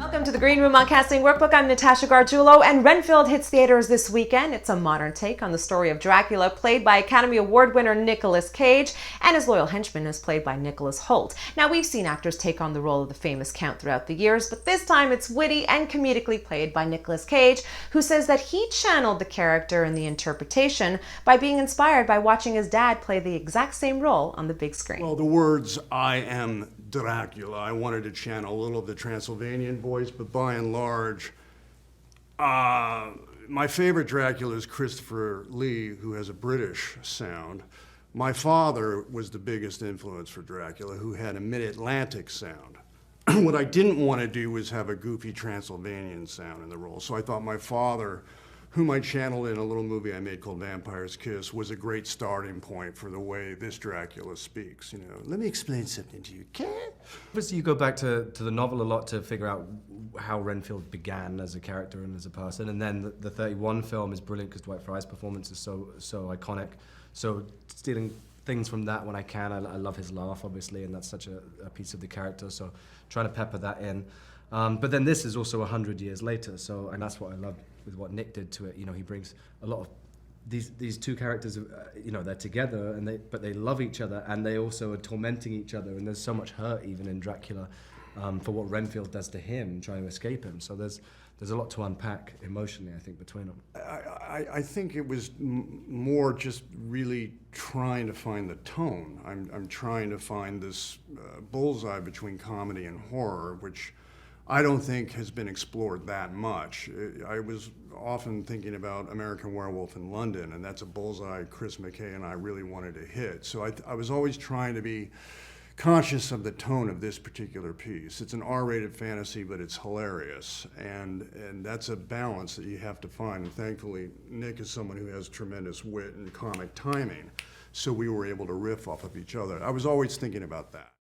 Welcome to the Green Room on Casting Workbook. I'm Natasha Gargiulo, and Renfield hits theaters this weekend. It's a modern take on the story of Dracula, played by Academy Award winner Nicolas Cage, and his loyal henchman is played by Nicholas Hoult. Now, we've seen actors take on the role of the famous Count throughout the years, but this time it's witty and comedically played by Nicolas Cage, who says that he channeled the character and the interpretation by being inspired by watching his dad play the exact same role on the big screen. Well, the words, "I am Dracula," I wanted to channel a little of the Transylvanian voice, but by and large, my favorite Dracula is Christopher Lee, who has a British sound. My father was the biggest influence for Dracula, who had a mid-Atlantic sound. What I didn't want to do was have a goofy Transylvanian sound in the role, so I thought my father, whom I channeled in a little movie I made called Vampire's Kiss, was a great starting point for the way this Dracula speaks. You know, let me explain something to you, okay? Obviously, you go back to the novel a lot to figure out how Renfield began as a character and as a person, and then the 31 film is brilliant because Dwight Frye's performance is so iconic. So stealing things from that when I can. I love his laugh, obviously, and that's such a piece of the character, so trying to pepper that in. But then this is also 100 years later, and that's what I love with what Nick did to it. You know, he brings a lot of these two characters, you know, they're together, but they love each other, and they also are tormenting each other, and there's so much hurt even in Dracula for what Renfield does to him, trying to escape him. So there's a lot to unpack emotionally, I think, between them. I think it was more just really trying to find the tone. I'm trying to find this bullseye between comedy and horror, which I don't think has been explored that much. I was often thinking about American Werewolf in London, and that's a bullseye Chris McKay and I really wanted to hit. So I was always trying to be conscious of the tone of this particular piece. It's an R-rated fantasy, but it's hilarious, and that's a balance that you have to find. And thankfully, Nick is someone who has tremendous wit and comic timing, so we were able to riff off of each other. I was always thinking about that.